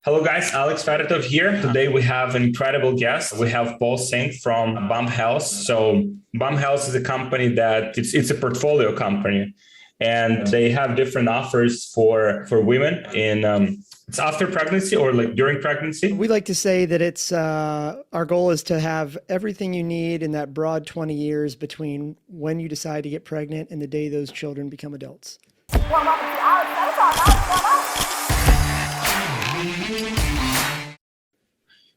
Hello, guys. Alex Fedotov here. Today we have an incredible guest. We have Paul Singh from Bump Health. So Bump Health is a company that it's a portfolio company, and they have different offers for women in it's after pregnancy or like during pregnancy. We like to say that it's our goal is to have everything you need in that broad 20 years between when you decide to get pregnant and the day those children become adults.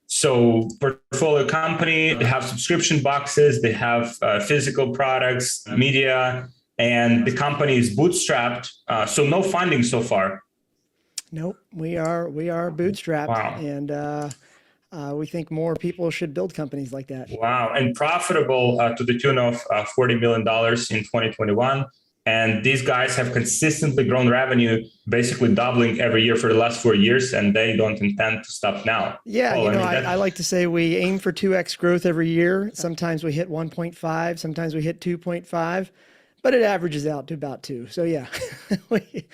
So portfolio company, they have subscription boxes, they have physical products, media, and the company is bootstrapped. So no funding so far. Nope, we are bootstrapped, Wow. and we think more people should build companies like that. Wow. And profitable to the tune of $40 million in 2021. And these guys have consistently grown revenue, basically doubling every year for the last 4 years, and they don't intend to stop now. Yeah, Paul, I mean, I like to say we aim for 2x growth every year. Sometimes we hit 1.5, sometimes we hit 2.5, but it averages out to about 2. So yeah, we,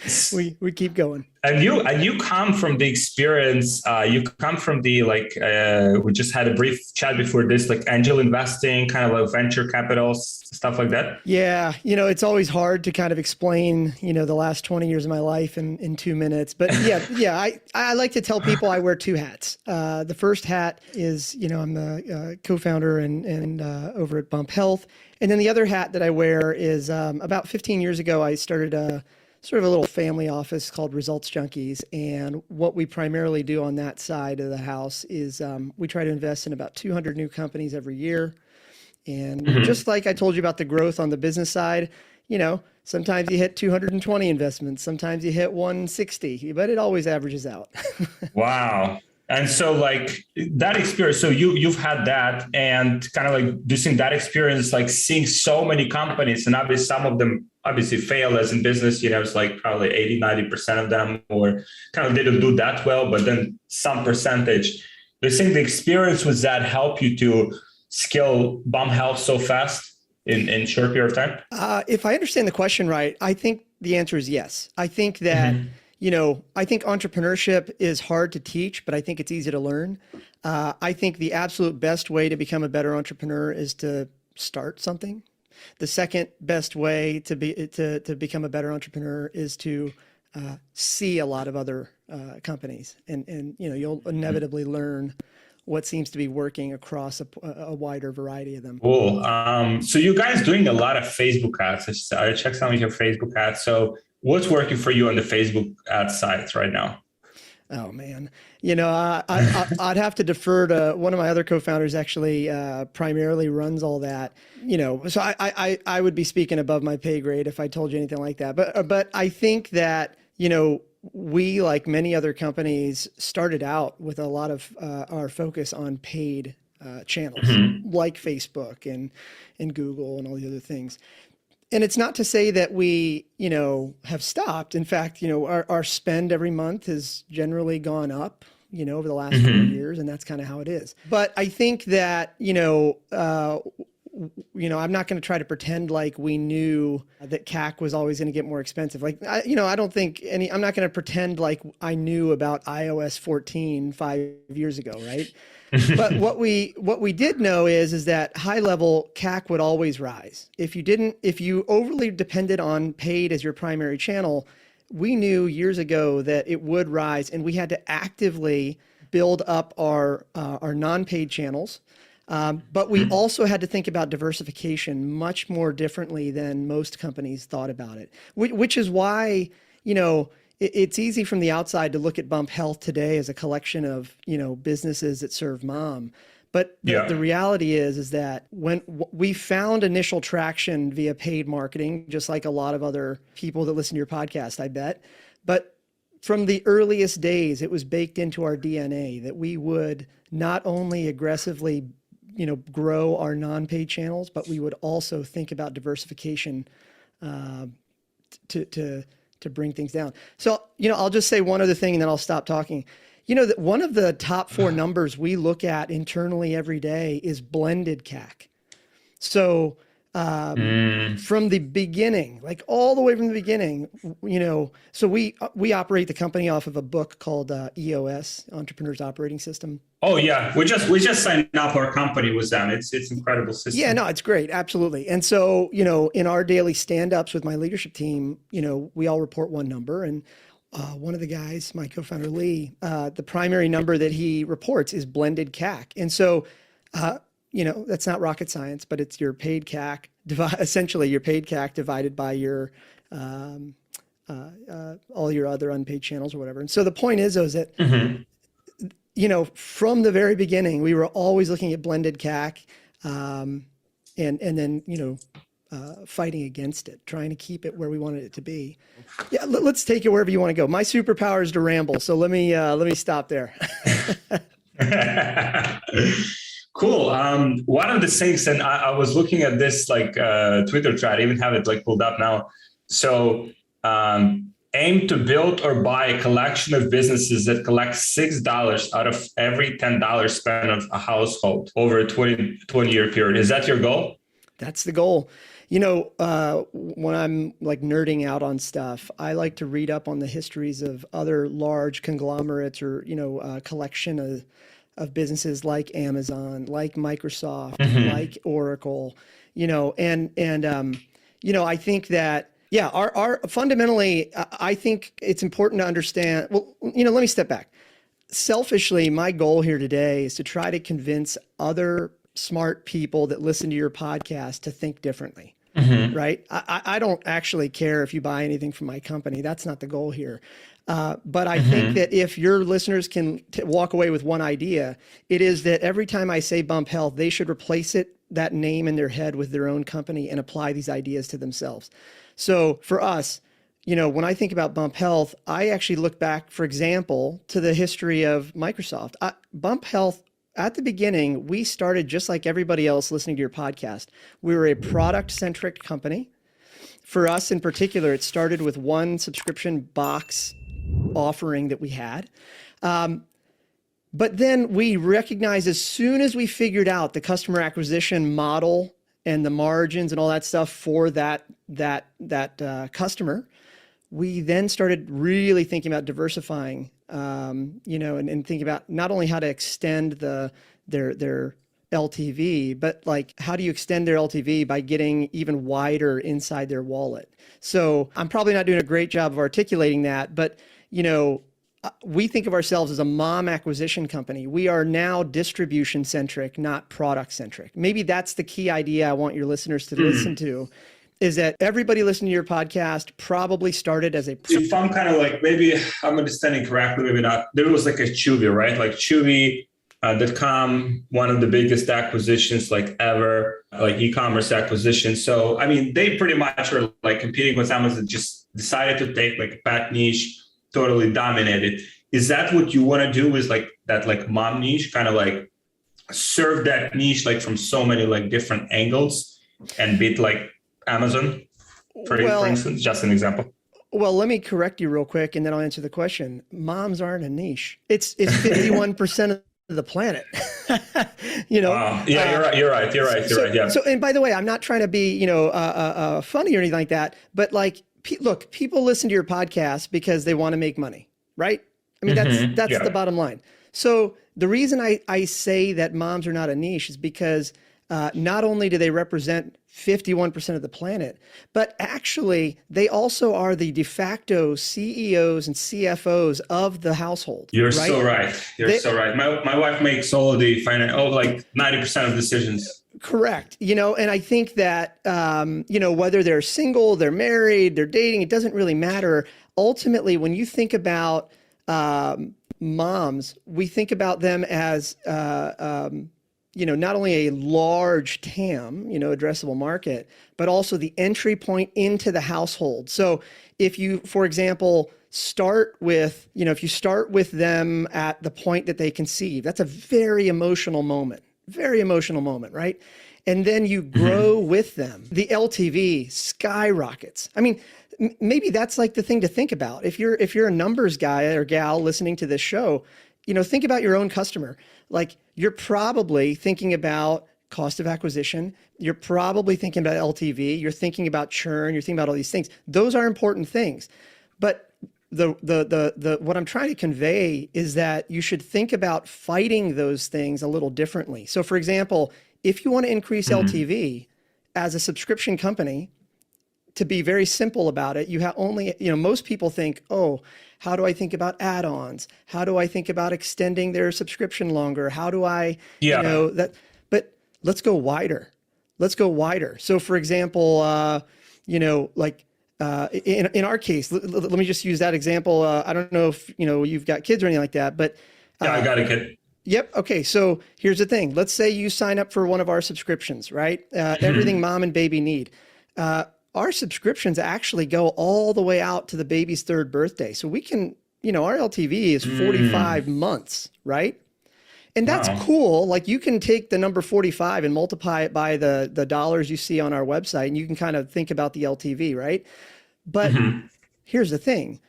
we keep going. And you come from the experience. You come from the we just had a brief chat before this, like angel investing, kind of like venture capital stuff like that. Yeah, it's always hard to kind of explain, the last 20 years of my life in 2 minutes. But yeah, I like to tell people I wear two hats. The first hat is, I'm the co-founder and over at Bump Health. And then the other hat that I wear is about 15 years ago, I started a sort of a little family office called Results Junkies. And what we primarily do on that side of the house is we try to invest in about 200 new companies every year. And just like I told you about the growth on the business side, sometimes you hit 220 investments, sometimes you hit 160, but it always averages out. Wow. And so like that experience, so you've had that and kind of like using that experience, like seeing so many companies and obviously some of them obviously fail as in business, it's like probably 80-90% of them or kind of didn't do that well, but then some percentage. Do you think the experience was that help you to scale Bump Health so fast in short period of time? If I understand the question right, I think the answer is yes. I think that, I think entrepreneurship is hard to teach, but I think it's easy to learn. I think the absolute best way to become a better entrepreneur is to start something. The second best way to become a better entrepreneur is to see a lot of other companies, and you'll inevitably learn what seems to be working across a wider variety of them. Cool. So you guys doing a lot of Facebook ads. I checked some of your Facebook ads. So what's working for you on the Facebook ad sites right now? Oh man, I'd have to defer to one of my other co-founders. Actually, primarily runs all that. So I would be speaking above my pay grade if I told you anything like that. But I think that we, like many other companies, started out with a lot of our focus on paid channels like Facebook and Google and all the other things. And it's not to say that we, have stopped. In fact, our spend every month has generally gone up, over the last 4 years, and that's kind of how it is. But I think that, I'm not going to try to pretend like we knew that CAC was always going to get more expensive. I don't think I'm not going to pretend like I knew about iOS 14 5 years ago, right? But what we did know is that high level CAC would always rise. If you overly depended on paid as your primary channel, we knew years ago that it would rise, and we had to actively build up our non-paid channels. But we also had to think about diversification much more differently than most companies thought about it, which is why, it's easy from the outside to look at Bump Health today as a collection of, businesses that serve mom. But the reality is that when we found initial traction via paid marketing, just like a lot of other people that listen to your podcast, I bet. But from the earliest days, it was baked into our DNA that we would not only aggressively grow our non-paid channels, but we would also think about diversification to bring things down. So, I'll just say one other thing and then I'll stop talking. That one of the top 4 numbers we look at internally every day is blended CAC. So from the beginning, like all the way from the beginning, so we operate the company off of a book called EOS, Entrepreneur's Operating System. Oh yeah, we just signed up our company with them. It's incredible system. Yeah, no, it's great, absolutely. And so in our daily stand-ups with my leadership team, we all report one number, and one of the guys, my co-founder Lee, the primary number that he reports is blended CAC, and so. That's not rocket science, but it's your paid CAC, essentially your paid CAC divided by your all your other unpaid channels or whatever. And so the point is that, from the very beginning, we were always looking at blended CAC, and then, fighting against it, trying to keep it where we wanted it to be. Yeah, let's take it wherever you want to go. My superpower is to ramble, so let me stop there. Cool. One of the things, and I was looking at this Twitter thread, I even have it pulled up now. So aim to build or buy a collection of businesses that collect $6 out of every $10 spent on a household over a 20-year period. Is that your goal? That's the goal. When I'm nerding out on stuff, I like to read up on the histories of other large conglomerates or, a collection of businesses like Amazon, like Microsoft, like Oracle, I think that, our fundamentally, I think it's important to understand, let me step back. Selfishly, my goal here today is to try to convince other smart people that listen to your podcast to think differently. Right? I don't actually care if you buy anything from my company. That's not the goal here. But I think that if your listeners can walk away with one idea, it is that every time I say Bump Health, they should replace that name in their head with their own company and apply these ideas to themselves. So for us, when I think about Bump Health, I actually look back, for example, to the history of Microsoft. Bump Health, at the beginning, we started just like everybody else listening to your podcast. We were a product-centric company. For us in particular, it started with one subscription box offering that we had. But then we recognized as soon as we figured out the customer acquisition model and the margins and all that stuff for that customer, we then started really thinking about diversifying, and thinking about not only how to extend their LTV, but how do you extend their LTV by getting even wider inside their wallet? So I'm probably not doing a great job of articulating that, but we think of ourselves as a mom acquisition company. We are now distribution centric, not product centric. Maybe that's the key idea I want your listeners to listen to, is that everybody listening to your podcast probably started as if I'm kind of maybe I'm understanding correctly, maybe not. There was a Chewy, right? Chewy.com, one of the biggest acquisitions ever, e-commerce acquisition. So, I mean, they pretty much are competing with Amazon, just decided to take a pet niche, totally dominated. Is that what you want to do, is that mom niche, kind of serve that niche from so many different angles and beat Amazon, for instance, just an example? Well, let me correct you real quick, and then I'll answer the question. Moms aren't a niche. It's 51% of the planet. Wow. Yeah, you're right. Yeah. So, and by the way, I'm not trying to be, funny or anything like that, but look, people listen to your podcast because they want to make money, right? I mean, that's the bottom line. So the reason I say that moms are not a niche is because not only do they represent 51% of the planet, but actually they also are the de facto CEOs and CFOs of the household. You're right? So right. So right. My wife makes all of the 90% of decisions. Correct. And I think that, whether they're single, they're married, they're dating, it doesn't really matter. Ultimately, when you think about moms, we think about them as, not only a large TAM, addressable market, but also the entry point into the household. So if you, for example, start with them at the point that they conceive, that's a very emotional moment, right? And then you grow with them. The LTV skyrockets. I mean, maybe that's the thing to think about. If you're a numbers guy or gal listening to this show, think about your own customer. You're probably thinking about cost of acquisition. You're probably thinking about LTV. You're thinking about churn. You're thinking about all these things. Those are important things. But what I'm trying to convey is that you should think about fighting those things a little differently. So for example, if you want to increase LTV as a subscription company, to be very simple about it, you have only, most people think, oh, how do I think about add-ons? How do I think about extending their subscription longer? How do I, that, but let's go wider. Let's go wider. So for example, in our case, let me just use that example. I don't know if, you've got kids or anything like that, but yeah, I got a kid. Yep. Okay. So here's the thing. Let's say you sign up for one of our subscriptions, right? Everything mom and baby need. Our subscriptions actually go all the way out to the baby's 3rd birthday. So we can, our LTV is 45 months, right? And that's cool. Like you can take the number 45 and multiply it by the dollars you see on our website, and you can kind of think about the LTV, right? But here's the thing.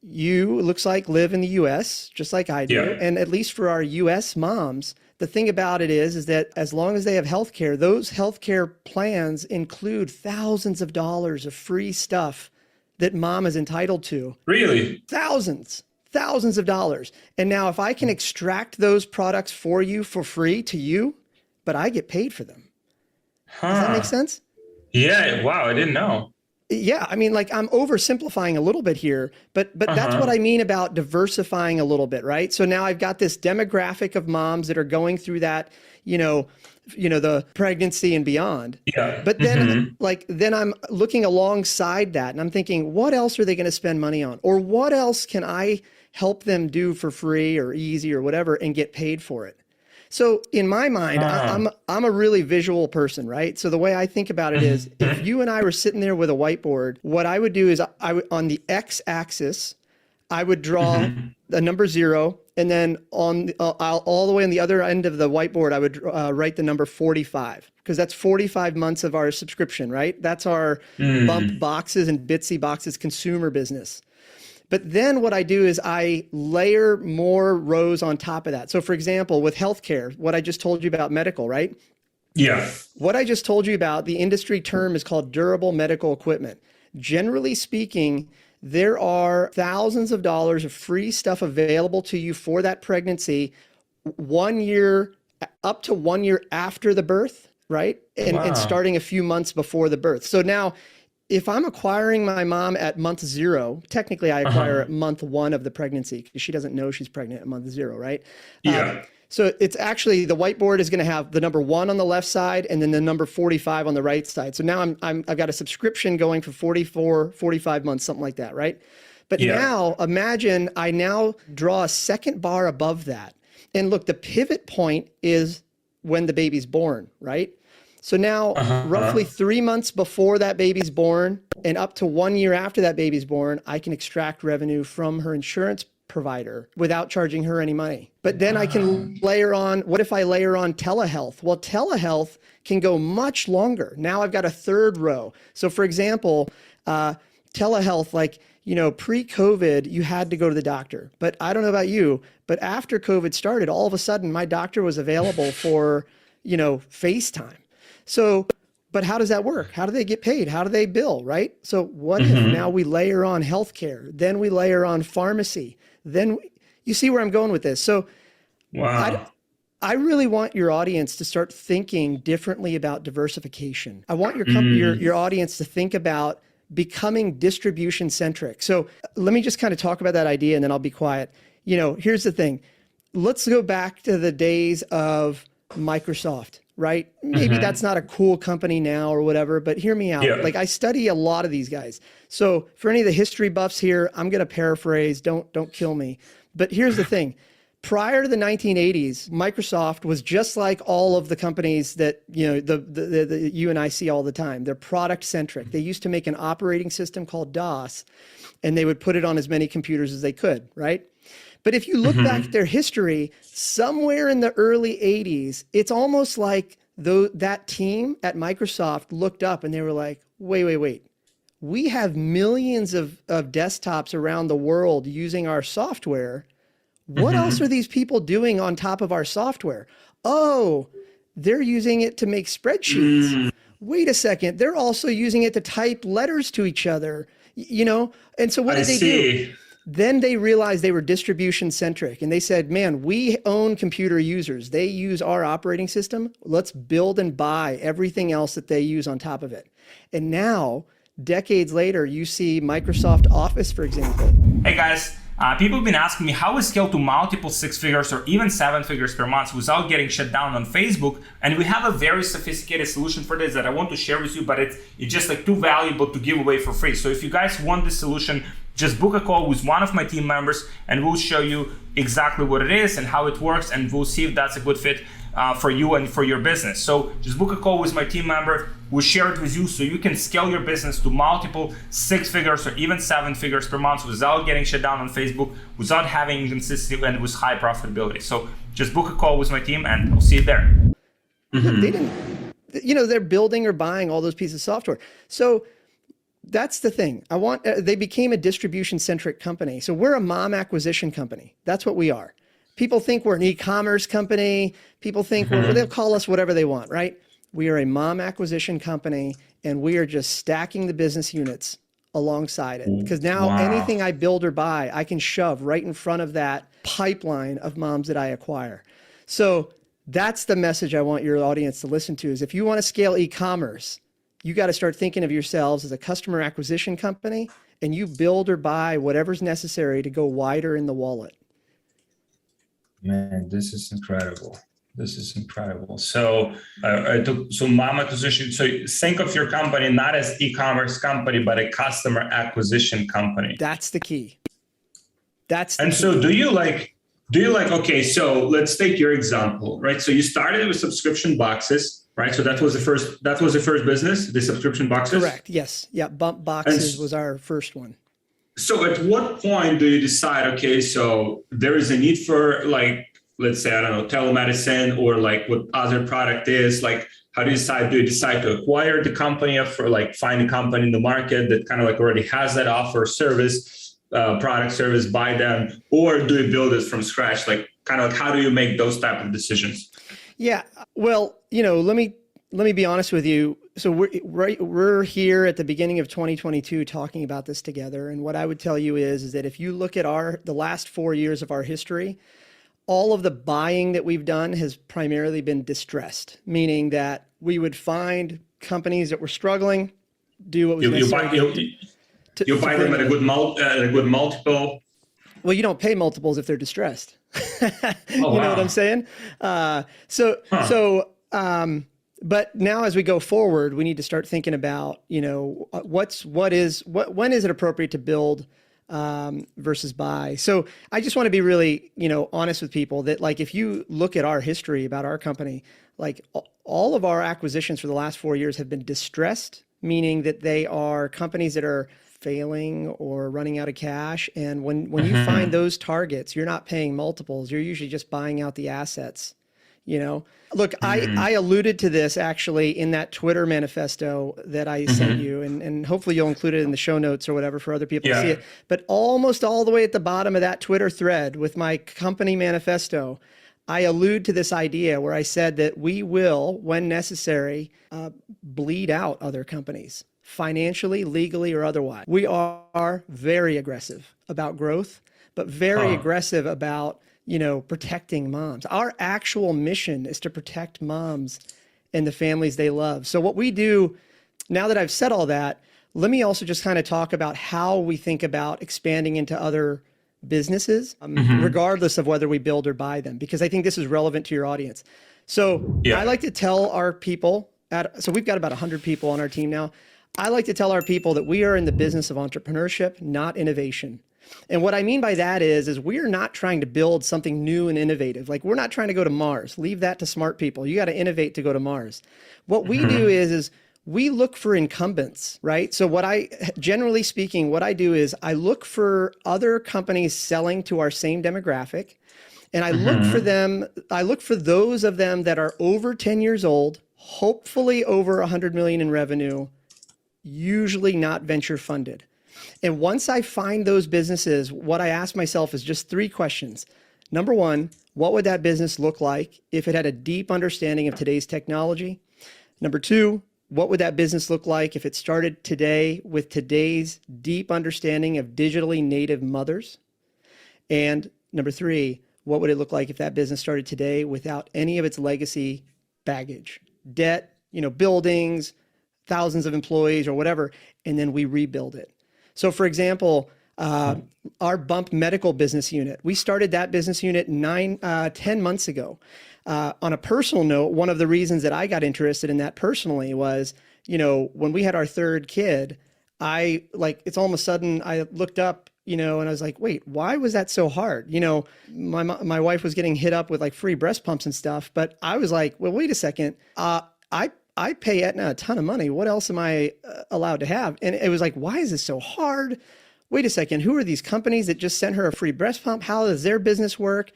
You, it looks like, live in the US, just like I do. Yeah. And at least for our US moms, the thing about it is that as long as they have healthcare, those healthcare plans include thousands of dollars of free stuff that mom is entitled to. Really? Thousands of dollars. And now if I can extract those products for you for free to you, but I get paid for them. Does that make sense? Yeah. Wow. I didn't know. Yeah, I mean, like I'm oversimplifying a little bit here, but that's what I mean about diversifying a little bit, right? So now I've got this demographic of moms that are going through that, the pregnancy and beyond. Yeah. But then then I'm looking alongside that and I'm thinking, what else are they going to spend money on? Or what else can I help them do for free or easy or whatever and get paid for it? So in my mind, I'm a really visual person, right? So the way I think about it is if you and I were sitting there with a whiteboard, what I would do is on the X-axis, I would draw the number 0. And then on all the way on the other end of the whiteboard, I would write the number 45 because that's 45 months of our subscription, right? That's our bump boxes and Bitsy boxes consumer business. But then what I do is I layer more rows on top of that. So for example, with healthcare, what I just told you about medical, right? Yeah. What I just told you about, the industry term is called durable medical equipment. Generally speaking, there are thousands of dollars of free stuff available to you for that pregnancy 1 year, up to 1 year after the birth, right? And starting a few months before the birth. So now, if I'm acquiring my mom at month 0, technically I acquire at month 1 of the pregnancy because she doesn't know she's pregnant at month 0, right? Yeah. So it's actually, the whiteboard is going to have the number 1 on the left side and then the number 45 on the right side. So now I've got a subscription going for 45 months, something like that, right? But now imagine I now draw a second bar above that. And look, the pivot point is when the baby's born, right? So now roughly 3 months before that baby's born and up to 1 year after that baby's born, I can extract revenue from her insurance provider without charging her any money. But then I can layer on, what if I layer on telehealth? Well, telehealth can go much longer. Now I've got a 3rd row. So for example, telehealth, like, pre-COVID, you had to go to the doctor. But I don't know about you, but after COVID started, all of a sudden my doctor was available for, FaceTime. So, but how does that work? How do they get paid? How do they bill, right? So what if now we layer on healthcare, then we layer on pharmacy, then you see where I'm going with this. So I really want your audience to start thinking differently about diversification. I want your audience to think about becoming distribution centric. So let me just kind of talk about that idea and then I'll be quiet. Here's the thing. Let's go back to the days of Microsoft. Right? Maybe that's not a cool company now or whatever, but hear me out. Yeah. Like I study a lot of these guys. So for any of the history buffs here, I'm going to paraphrase, don't kill me. But here's the thing. Prior to the 1980s, Microsoft was just like all of the companies that, the you and I see all the time. They're product centric. They used to make an operating system called DOS and they would put it on as many computers as they could, right? But if you look back at their history, somewhere in the early 80s, it's almost like that team at Microsoft looked up and they were like, wait. We have millions of desktops around the world using our software. What else are these people doing on top of our software? Oh, they're using it to make spreadsheets. Wait a second, they're also using it to type letters to each other, And so what did they do? Then they realized they were distribution centric and they said, man, we own computer users. They use our operating system. Let's build and buy everything else that they use on top of it. And now, decades later, you see Microsoft Office, for example. Hey guys, people have been asking me how we scale to multiple 6 figures or even 7 figures per month without getting shut down on Facebook. And we have a very sophisticated solution for this that I want to share with you, but it's just like too valuable to give away for free. So if you guys want this solution, just book a call with one of my team members and we'll show you exactly what it is and how it works, and we'll see if that's a good fit for you and for your business. So just book a call with my team member. We'll share it with you so you can scale your business to multiple 6 figures or even 7 figures per month without getting shut down on Facebook, without having inconsistency, and with high profitability. So just book a call with my team and we'll see you there. They didn't, they're building or buying all those pieces of software. So that's the thing. They became a distribution centric company. So we're a mom acquisition company. That's what we are. People think we're an e-commerce company. People think they'll call us whatever they want, right? We are a mom acquisition company, and we are just stacking the business units alongside it. Because now anything I build or buy, I can shove right in front of that pipeline of moms that I acquire. So that's the message I want your audience to listen to, is if you want to scale e-commerce, you got to start thinking of yourselves as a customer acquisition company, and you build or buy whatever's necessary to go wider in the wallet. Man, this is incredible. So mom acquisition. So think of your company not as e-commerce company, but a customer acquisition company. That's the key. So do you like, okay, so let's take your example, right? So you started with subscription boxes, right? So that was the first business, the subscription boxes? Correct. Yes. Yeah. Bump Boxes was our first one. So at what point do you decide, okay, so there is a need for, like, let's say, I don't know, telemedicine, or like what other product is, like, how do you decide? Do you decide to acquire the company, or like find a company in the market that kind of like already has that offer, service, product, service, buy them, or do you build it from scratch? Like, kind of like, how do you make those type of decisions? Yeah. Well, let me be honest with you. So we're here at the beginning of 2022 talking about this together. And what I would tell you is that if you look at the last 4 years of our history, all of the buying that we've done has primarily been distressed, meaning that we would find companies that were struggling, do what was necessary. You buy them at a good multiple. Well, you don't pay multiples if they're distressed. You know what I'm saying? But now as we go forward, we need to start thinking about, when is it appropriate to build versus buy. So I just want to be really, honest with people that, like, if you look at our history about our company, like all of our acquisitions for the last 4 years have been distressed, meaning that they are companies that are failing or running out of cash. And when you find those targets, you're not paying multiples. You're usually just buying out the assets. Look, I alluded to this actually in that Twitter manifesto that I sent you, and hopefully you'll include it in the show notes or whatever for other people to see it. But almost all the way at the bottom of that Twitter thread with my company manifesto, I allude to this idea where I said that we will, when necessary, bleed out other companies, financially, legally, or otherwise. We are very aggressive about growth, but very aggressive about protecting moms. Our actual mission is to protect moms and the families they love. So what we do, now that I've said all that, let me also just kind of talk about how we think about expanding into other businesses, regardless of whether we build or buy them, because I think this is relevant to your audience. So I like to tell our people, so we've got about 100 people on our team now. I like to tell our people that we are in the business of entrepreneurship, not innovation. And what I mean by that is we're not trying to build something new and innovative. Like, we're not trying to go to Mars. Leave that to smart people. You got to innovate to go to Mars. What we do is we look for incumbents, right? So generally speaking, what I do is I look for other companies selling to our same demographic. And I look for them. I look for those of them that are over 10 years old, hopefully over 100 million in revenue, usually not venture funded. And once I find those businesses, what I ask myself is just 3 questions. Number one, what would that business look like if it had a deep understanding of today's technology? Number two, what would that business look like if it started today with today's deep understanding of digitally native mothers? And number three, what would it look like if that business started today without any of its legacy baggage, debt, buildings, thousands of employees or whatever, and then we rebuild it? So for example, our Bump Medical business unit, we started that business unit 10 months ago. On a personal note, one of the reasons that I got interested in that personally was, when we had our third kid, it's all of a sudden I looked up, and I was like, wait, why was that so hard? My wife was getting hit up with like free breast pumps and stuff, but I was like, well, wait a second. I pay Aetna a ton of money. What else am I allowed to have? And it was like, why is this so hard? Wait a second. Who are these companies that just sent her a free breast pump? How does their business work?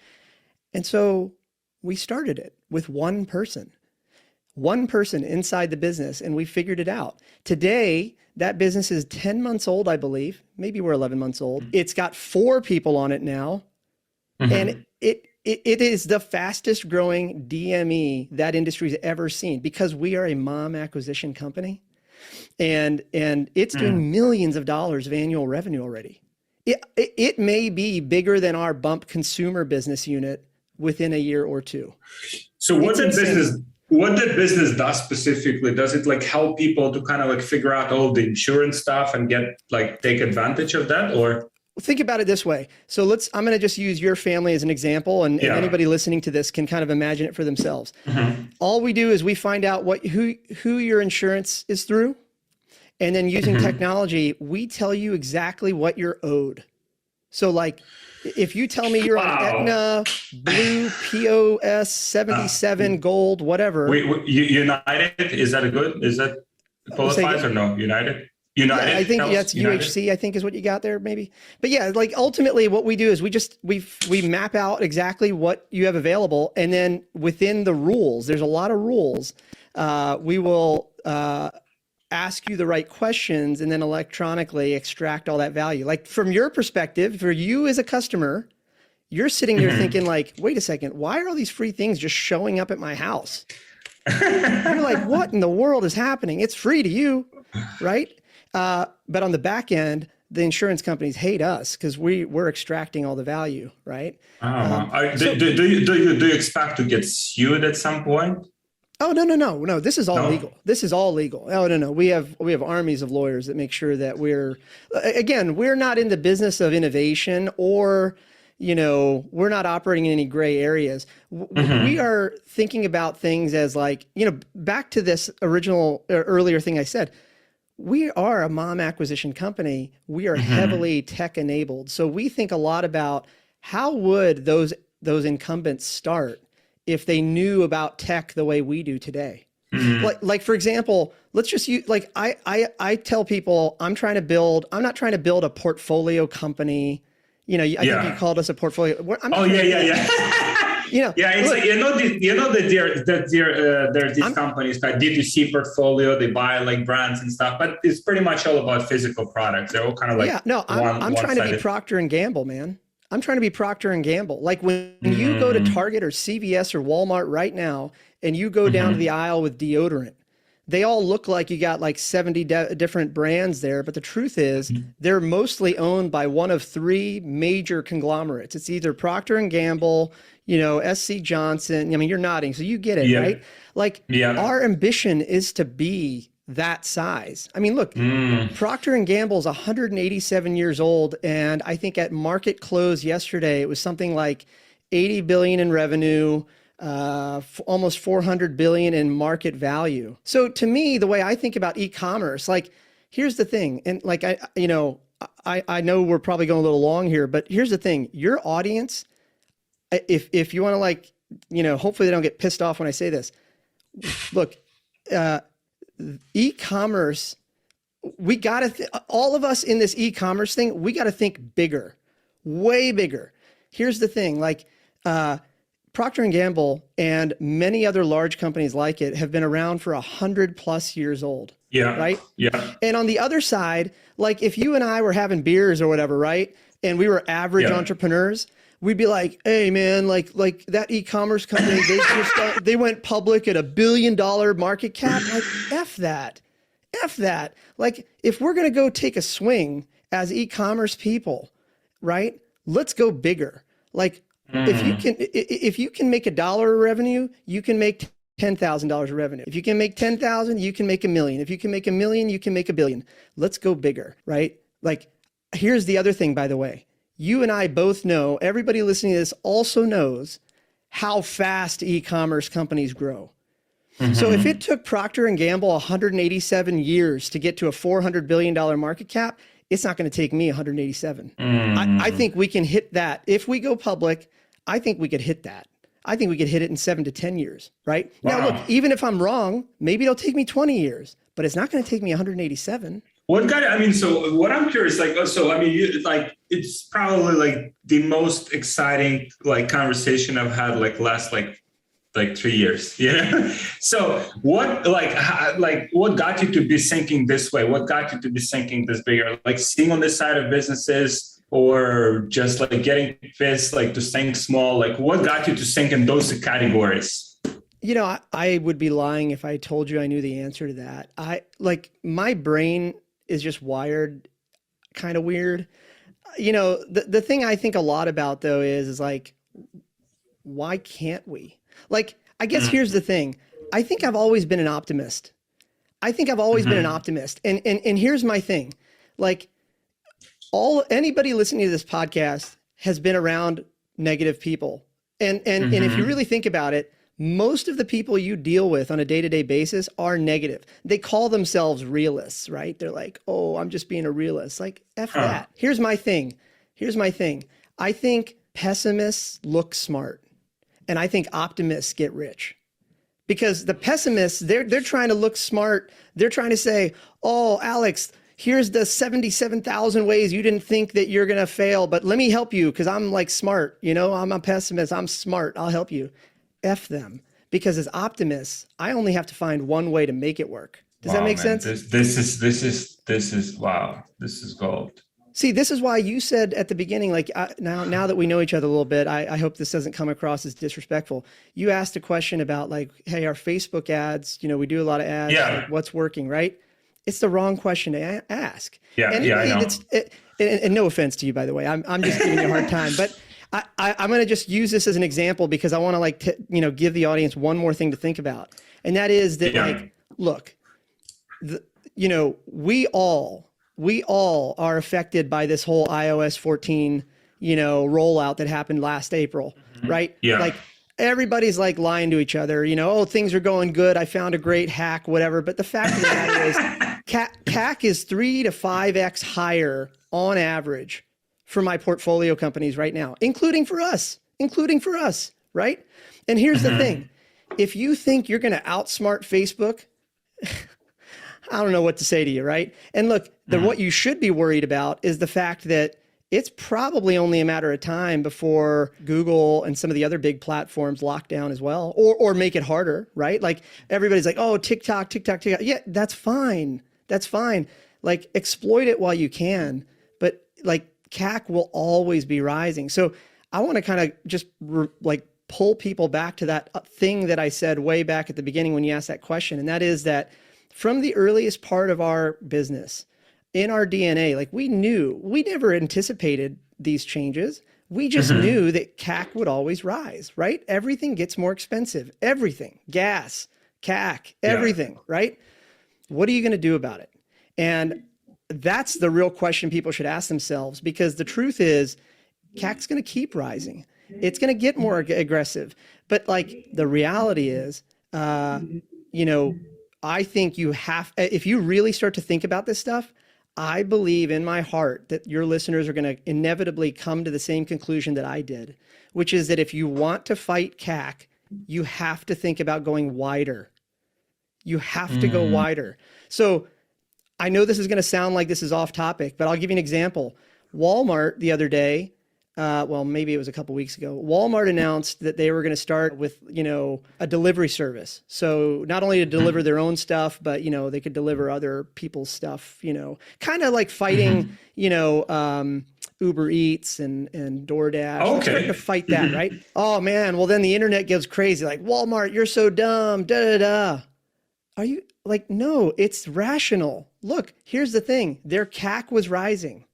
And so we started it with one person inside the business, and we figured it out. Today, that business is 10 months old, I believe. Maybe we're 11 months old. It's got 4 people on it now. And it is the fastest growing DME that industry's ever seen because we are a mom acquisition company. And it's doing millions of dollars of annual revenue already. It may be bigger than our Bump consumer business unit within a year or two. So what did business does specifically? Does it like help people to kind of like figure out all the insurance stuff and take advantage of that, or? Think about it this way. So I'm going to just use your family as an example, and anybody listening to this can kind of imagine it for themselves. All we do is we find out who your insurance is through, and then using technology, we tell you exactly what you're owed. So like, if you tell me you're on Aetna, Blue, POS, 77, Gold, whatever. Wait, United, is that qualifies or no? United? Yeah, I think that's UHC, I think is what you got there maybe. But yeah, like ultimately what we do is we map out exactly what you have available. And then within the rules, there's a lot of rules. We will ask you the right questions and then electronically extract all that value. Like from your perspective, for you as a customer, you're sitting there thinking like, wait a second, why are all these free things just showing up at my house? You're like, what in the world is happening? It's free to you, right? But on the back end, the insurance companies hate us because we're extracting all the value, right? Do you expect to get sued at some point? Oh, no. This is all legal. This is all legal. Oh, no. We have armies of lawyers that make sure that we're not in the business of innovation or, we're not operating in any gray areas. We are thinking about things as like, back to this earlier thing I said, we are a mom acquisition company. We are heavily tech enabled. So we think a lot about how would those incumbents start if they knew about tech the way we do today. Like for example, let's just use, like I tell people I'm not trying to build a portfolio company. I think you called us a portfolio. It's like there's these companies like D2C portfolio. They buy like brands and stuff, but it's pretty much all about physical products. They're all kind of like I'm trying to be Procter and Gamble, man. I'm trying to be Procter and Gamble. Like when you go to Target or CVS or Walmart right now, and you go down to the aisle with deodorant, they all look like you got like 70 different brands there. But the truth is they're mostly owned by one of 3 major conglomerates. It's either Procter and Gamble, SC Johnson. I mean, you're nodding, so you get it, right? Like our ambition is to be that size. I mean, look, Procter and Gamble is 187 years old. And I think at market close yesterday, it was something like 80 billion in revenue, almost 400 billion in market value. So to me, the way I think about e-commerce, like here's the thing. And like, I know we're probably going a little long here, but here's the thing. Your audience, if you want to like, hopefully they don't get pissed off when I say this. Look, e-commerce, we got to, all of us in this e-commerce thing, we got to think bigger, way bigger. Here's the thing, like Procter & Gamble and many other large companies like it have been around for 100+ years old. Yeah. Right. Yeah. And on the other side, like if you and I were having beers or whatever, right, and we were average entrepreneurs, we'd be like, hey man, like that e-commerce company, they just they went public at $1 billion market cap. Like, F that. Like, if we're going to go take a swing as e-commerce people, right? Let's go bigger. Like, if you can make $1 of revenue, you can make $10,000 of revenue. If you can make 10,000, you can make $1 million. If you can make $1 million, you can make $1 billion. Let's go bigger, right? Like, here's the other thing, by the way. You and I both know, everybody listening to this also knows how fast e-commerce companies grow. So if it took Procter & Gamble 187 years to get to a $400 billion market cap, it's not going to take me 187. I think we can hit that. If we go public, I think we could hit that. I think we could hit it in 7 to 10 years, right? Wow. Now, look, even if I'm wrong, maybe it'll take me 20 years, but it's not going to take me 187. So what I'm curious, it's probably like the most exciting like conversation I've had like last like 3 years, So what what got you to be thinking this way? What got you to be thinking this bigger? Like seeing on this side of businesses, or just like getting pissed, like to think small? Like what got you to think in those categories? I would be lying if I told you I knew the answer to that. My brain is just wired kind of weird. The thing I think a lot about though is like, why can't we? Like, I guess here's the thing. I think I've always been an optimist. And here's my thing. Like, anybody listening to this podcast has been around negative people. And if you really think about it, most of the people you deal with on a day-to-day basis are negative. They call themselves realists, right? They're like, oh, I'm just being a realist. Like, F that. Here's my thing. I think pessimists look smart. And I think optimists get rich, because the pessimists, they're trying to look smart. They're trying to say, oh, Alex, here's the 77,000 ways you didn't think that you're going to fail, but let me help you because I'm like smart. I'm a pessimist. I'm smart. I'll help you. F them. Because as optimists, I only have to find one way to make it work. Does that make sense? This is wow. This is gold. See, this is why you said at the beginning, like now that we know each other a little bit, I hope this doesn't come across as disrespectful. You asked a question about like, hey, our Facebook ads, we do a lot of ads. Yeah. Like, what's working, right? It's the wrong question to ask. Yeah, I know. And no offense to you, by the way. I'm just giving you a hard time. But I'm going to just use this as an example because I want to give the audience one more thing to think about. And that is that look, we all are affected by this whole iOS 14, rollout that happened last April, right? Yeah. Like everybody's like lying to each other, oh, things are going good. I found a great hack, whatever. But the fact of the matter is CAC is 3 to 5x higher on average for my portfolio companies right now, including for us, right? And here's the thing. If you think you're going to outsmart Facebook, I don't know what to say to you, right? And look, what you should be worried about is the fact that it's probably only a matter of time before Google and some of the other big platforms lock down as well, or make it harder, right? Like everybody's like, oh, TikTok. Yeah, that's fine. Like exploit it while you can, but like CAC will always be rising. So I want to kind of just pull people back to that thing that I said way back at the beginning when you asked that question. And that is that from the earliest part of our business, in our DNA, like we never anticipated these changes. We just knew that CAC would always rise, right? Everything gets more expensive. Everything, gas, CAC, everything, right? What are you going to do about it? And that's the real question people should ask themselves, because the truth is CAC's going to keep rising. It's going to get more aggressive. But like the reality is, I think if you really start to think about this stuff, I believe in my heart that your listeners are going to inevitably come to the same conclusion that I did, which is that if you want to fight CAC, you have to think about going wider. You have to go wider. So I know this is going to sound like this is off topic, but I'll give you an example. Walmart the other day well, maybe it was a couple weeks ago, Walmart announced that they were going to start with, a delivery service. So not only to deliver their own stuff, but, they could deliver other people's stuff, kind of like fighting, Uber Eats and DoorDash. Okay. Starting to fight that, right? Oh man. Well, then the internet goes crazy. Like, Walmart, you're so dumb. Da da da. Are you like, no, it's rational. Look, here's the thing. Their CAC was rising.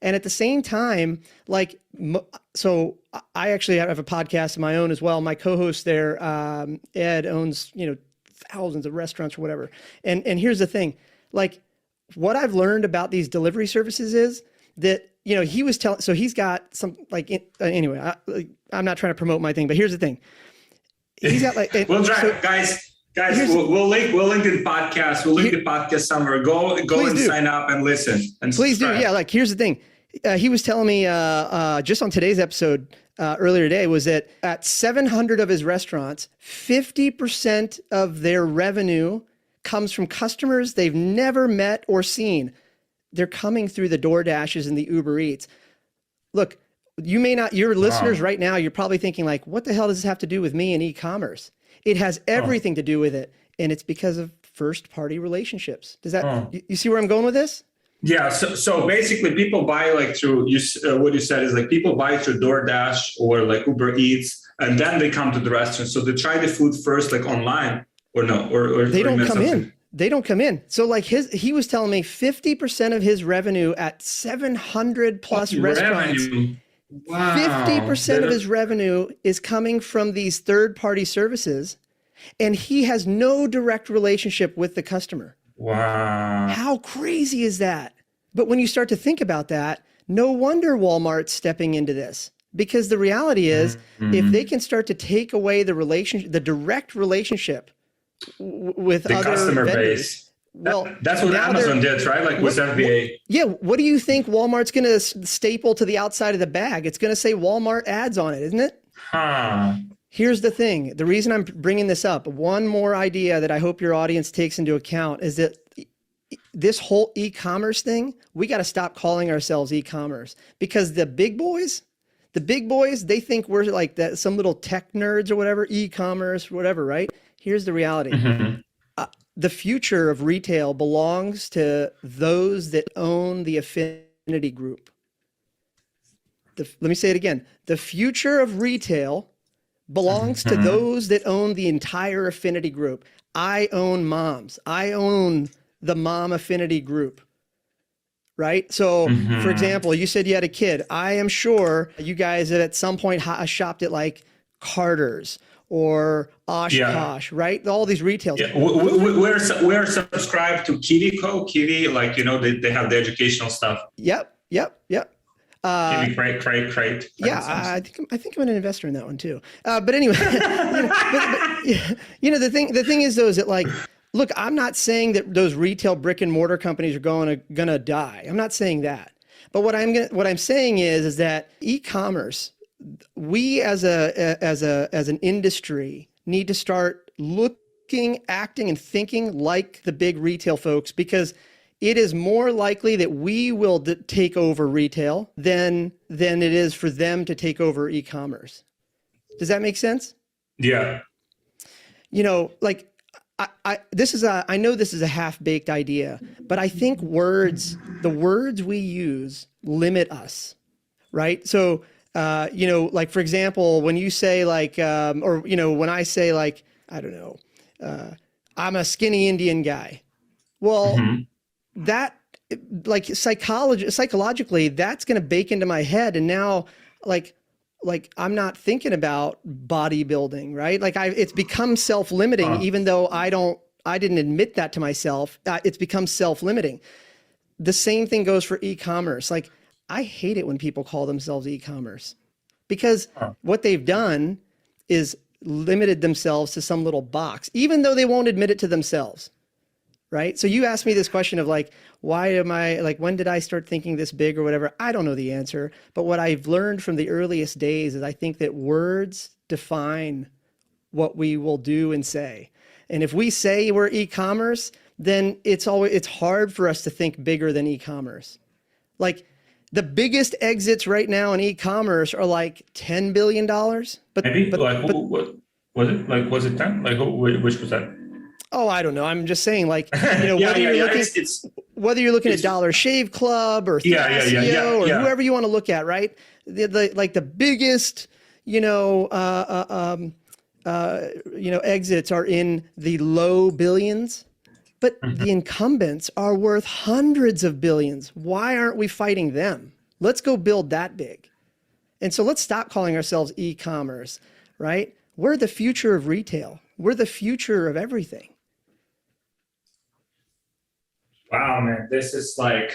And at the same time, so I actually have a podcast of my own as well. My co-host there, Ed, owns, thousands of restaurants or whatever. And here's the thing, like what I've learned about these delivery services is that, he was telling, so he's got some anyway, I'm not trying to promote my thing, but here's the thing. He's got we'll try, so, guys, we'll link the podcast. We'll link the podcast somewhere. Go and sign up and listen. And please subscribe. Do. Yeah. Like, here's the thing. He was telling me just on today's episode earlier today was that at 700 of his restaurants, 50% of their revenue comes from customers they've never met or seen. They're coming through the DoorDashes and the Uber Eats. Look, you may not, your listeners right now, you're probably thinking like, what the hell does this have to do with me and e-commerce? It has everything to do with it. And it's because of first party relationships. Does that, you see where I'm going with this? Yeah. So basically people buy like through what you said is like people buy through DoorDash or like Uber Eats, and then they come to the restaurant. So they try the food first, like online or no, or they don't come in. They don't come in. So like he was telling me 50% of his revenue at 700 plus restaurants. Wow. 50% of his revenue is coming from these third-party services, and he has no direct relationship with the customer. Wow. How crazy is that? But when you start to think about that, no wonder Walmart's stepping into this, because the reality is if they can start to take away the direct relationship with the other customer vendors, base. Well, that's what Amazon did, right? Like with FBA. Yeah. What do you think Walmart's going to staple to the outside of the bag? It's going to say Walmart ads on it, isn't it? Here's the thing. The reason I'm bringing this up, one more idea that I hope your audience takes into account is that this whole e-commerce thing, we got to stop calling ourselves e-commerce, because the big boys, they think we're like that, some little tech nerds or whatever, e-commerce, whatever, right? Here's the reality. The future of retail belongs to those that own the affinity group. Let me say it again. The future of retail belongs to those that own the entire affinity group. I own moms. I own the mom affinity group, right? So, for example, you said you had a kid. I am sure you guys have at some point shopped at like Carter's or Oshkosh, right? All these retails. Yeah. We're subscribed to Kiwi, like, they have the educational stuff. Yep. Kiwi Crate. Yeah, I think I'm an investor in that one too. But anyway, the thing is though, is that like, look, I'm not saying that those retail brick and mortar companies are gonna die. I'm not saying that. But what I'm saying is that e-commerce, we as an industry need to start looking, acting, and thinking like the big retail folks, because it is more likely that we will take over retail than it is for them to take over e-commerce. Does that make sense? Yeah. Like I know this is a half-baked idea, but I think the words we use limit us, right? So, like, for example, when you say like, when I say like, I don't know, I'm a skinny Indian guy. Well, that like psychologically, that's going to bake into my head. And now like I'm not thinking about bodybuilding, right? Like it's become self-limiting, even though I didn't admit that to myself. It's become self-limiting. The same thing goes for e-commerce. Like, I hate it when people call themselves e-commerce, because what they've done is limited themselves to some little box, even though they won't admit it to themselves. Right. So you asked me this question of like, when did I start thinking this big or whatever? I don't know the answer. But what I've learned from the earliest days is I think that words define what we will do and say. And if we say we're e-commerce, then it's hard for us to think bigger than e-commerce. Like, The biggest exits right now in e-commerce are like $10 billion. But Maybe like but what was it? Like was it 10? Like which was that? oh, I don't know. I'm just saying, like, Yeah, yeah, yeah. whether you're looking at Dollar Shave Club or Thrasio or whoever you want to look at, right? The biggest, exits are in the low billions, but the incumbents are worth hundreds of billions. Why aren't we fighting them? Let's go build that big. And so let's stop calling ourselves e-commerce, right? We're the future of retail. We're the future of everything. Wow, man, this is like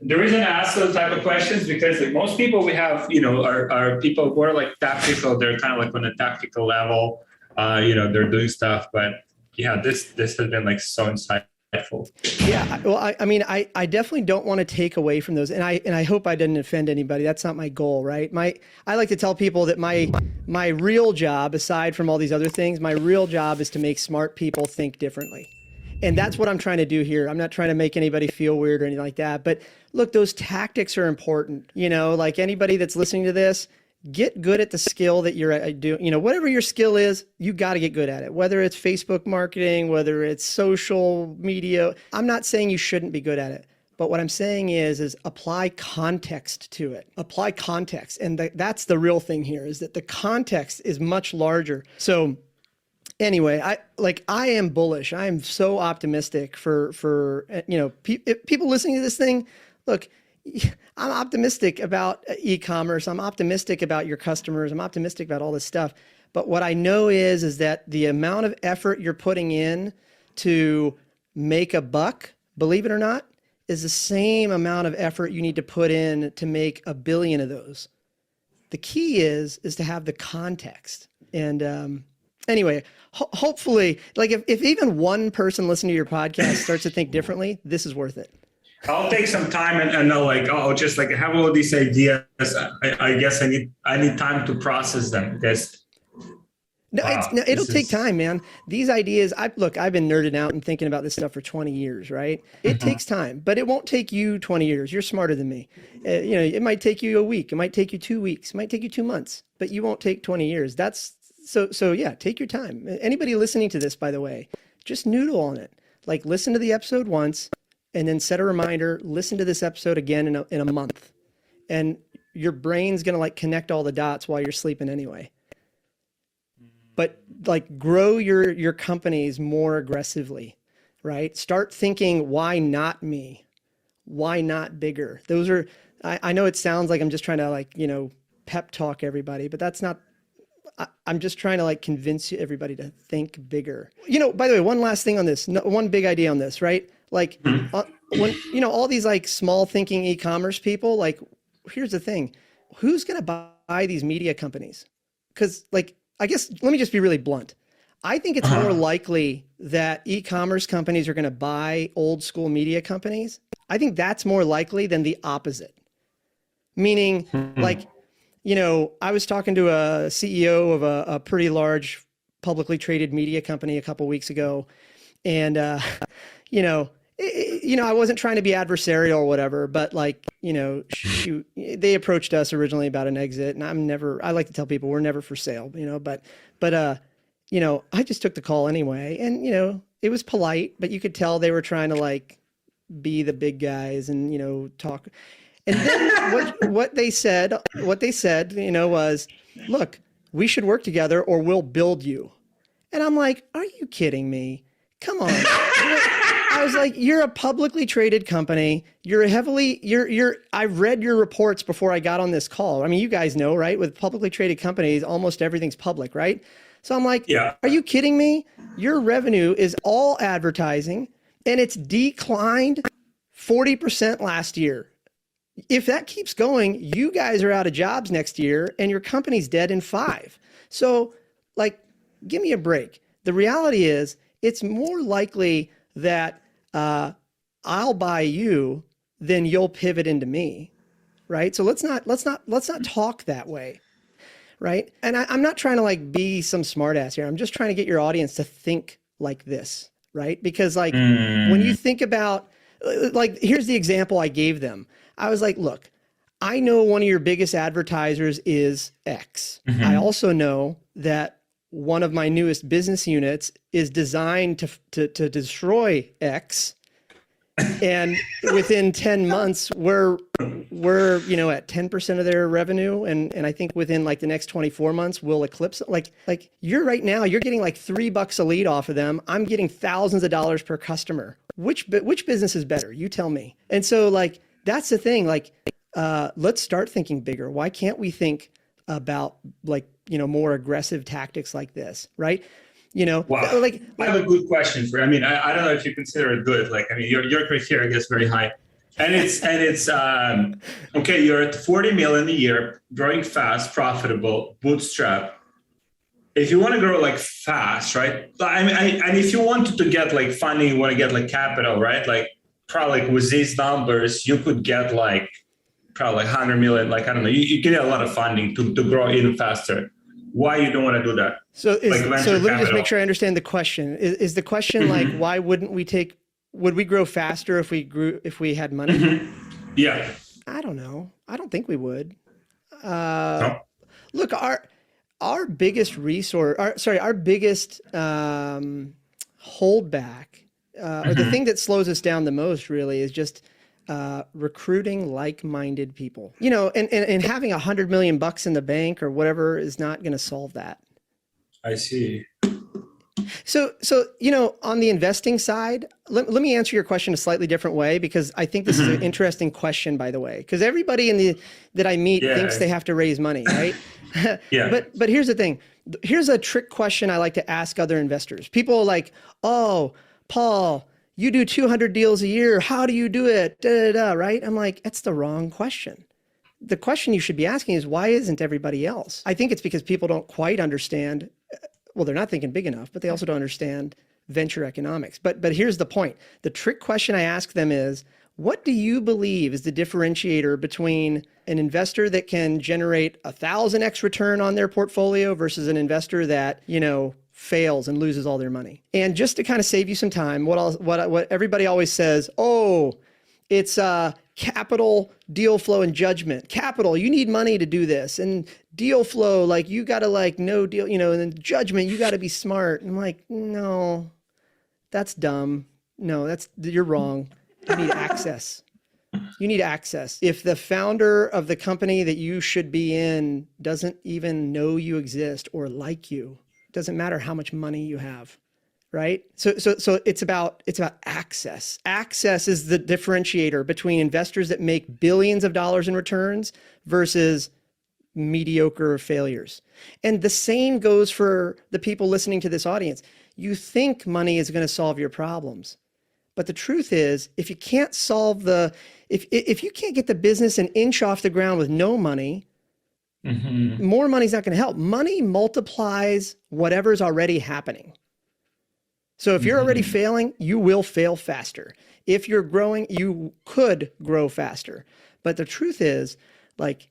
the reason I ask those type of questions because like, most people we have, are people who are like tactical. They're kind of like on a tactical level. They're doing stuff, but yeah, this has been like so insightful. Yeah, well, I definitely don't want to take away from those, and I hope I didn't offend anybody. That's not my goal, right? I like to tell people that my real job, aside from all these other things, my real job is to make smart people think differently. And that's what I'm trying to do here. I'm not trying to make anybody feel weird or anything like that. But look, those tactics are important. Like anybody that's listening to this, get good at the skill that you're doing. Whatever your skill is, you got to get good at it. Whether it's Facebook marketing, whether it's social media. I'm not saying you shouldn't be good at it. But what I'm saying is apply context to it. Apply context. And that's the real thing here, is that the context is much larger. So anyway, I am bullish. I am so optimistic for people listening to this thing. Look, I'm optimistic about e-commerce. I'm optimistic about your customers. I'm optimistic about all this stuff. But what I know is that the amount of effort you're putting in to make a buck, believe it or not, is the same amount of effort you need to put in to make 1 billion of those. The key is to have the context. And anyway, hopefully, like if even one person listening to your podcast starts to think differently, this is worth it. I'll take some time and I'll just like have all these ideas. I guess I need time to process them because it'll take time, man. These ideas, I've been nerding out and thinking about this stuff for 20 years, right? It takes time, but it won't take you 20 years. You're smarter than me. It might take you a week. It might take you 2 weeks. It might take you 2 months, but you won't take 20 years. So yeah, take your time. Anybody listening to this, by the way, just noodle on it. Like listen to the episode once and then set a reminder, listen to this episode again in a month. And your brain's going to like connect all the dots while you're sleeping anyway. But like grow your companies more aggressively, right? Start thinking, why not me? Why not bigger? Those are, I know it sounds like I'm just trying to pep talk everybody, but that's not, I'm just trying to like convince everybody to think bigger. By the way, one last thing on this, one big idea on this, right? Like when, all these like small thinking e-commerce people, like, here's the thing, who's going to buy these media companies? Because like, I guess, let me just be really blunt. I think it's more likely that e-commerce companies are going to buy old school media companies. I think that's more likely than the opposite. Meaning like, I was talking to a CEO of a pretty large publicly traded media company a couple weeks ago. And, I wasn't trying to be adversarial or whatever, but like, shoot, they approached us originally about an exit, and I like to tell people we're never for sale, but I just took the call anyway. And, it was polite, but you could tell they were trying to like be the big guys and, talk. And then what they said, was, look, we should work together or we'll build you. And I'm like, are you kidding me? Come on. I was like, you're a publicly traded company. I've read your reports before I got on this call. I mean, you guys know, right? With publicly traded companies, almost everything's public, right? So I'm like, yeah. Are you kidding me? Your revenue is all advertising and it's declined 40% last year. If that keeps going, you guys are out of jobs next year and your company's dead in 5. So like, give me a break. The reality is it's more likely that I'll buy you than you'll pivot into me. Right. So let's not talk that way. Right. And I'm not trying to like be some smart ass here. I'm just trying to get your audience to think like this. Right. Because like when you think about like, here's the example I gave them. I was like, look, I know one of your biggest advertisers is X. I also know that one of my newest business units is designed to destroy X. And within 10 months, we're at 10% of their revenue. And I think within like the next 24 months, we'll eclipse like you're right now, you're getting like $3 a lead off of them. I'm getting thousands of dollars per customer. Which business is better? You tell me. And so like, that's the thing. Like, let's start thinking bigger. Why can't we think about like, more aggressive tactics like this, right? Wow. Like I have a good question for you. I mean, I don't know if you consider it good. Like, I mean, your criteria gets very high, and it's okay. You're at 40 million a year, growing fast, profitable, bootstrap. If you want to grow like fast, right? I mean, and if you wanted to get like funding, you want to get like capital, right? Like probably like with these numbers, you could get like probably 100 million. Like I don't know, you get a lot of funding to grow even faster. Why you don't want to do that? So let me just make sure I understand the question. Is the question like, why wouldn't would we grow faster if we had money? Yeah. I don't know. I don't think we would. No? Look, our biggest resource, our biggest holdback, or the thing that slows us down the most really is just recruiting like-minded people, and having $100 million in the bank or whatever is not going to solve that. I see. So, on the investing side, let me answer your question a slightly different way, because I think this is an interesting question, by the way, because everybody that I meet thinks they have to raise money, right? Yeah. But here's the thing. Here's a trick question I like to ask other investors. People are like, oh, Paul, you do 200 deals a year. How do you do it? Right? I'm like, that's the wrong question. The question you should be asking is, why isn't everybody else? I think it's because people don't quite understand. Well, they're not thinking big enough, but they also don't understand venture economics. But here's the point. The trick question I ask them is, what do you believe is the differentiator between an investor that can generate 1,000x return on their portfolio versus an investor that, fails and loses all their money? And just to kind of save you some time, what everybody always says, oh, it's capital, deal flow, and judgment. Capital, you need money to do this. And deal flow, like you got to like no deal, and then judgment, you got to be smart. And I'm like, no, that's dumb. No, you're wrong. You need access. You need access. If the founder of the company that you should be in doesn't even know you exist or like you, doesn't matter how much money you have, right? So it's about access. Access is the differentiator between investors that make billions of dollars in returns versus mediocre failures. And the same goes for the people listening to this audience. You think money is going to solve your problems, but the truth is, if you can't solve if you can't get the business an inch off the ground with no money, more money's not going to help. Money multiplies whatever's already happening. So if you're already failing, you will fail faster. If you're growing, you could grow faster. But the truth is, like,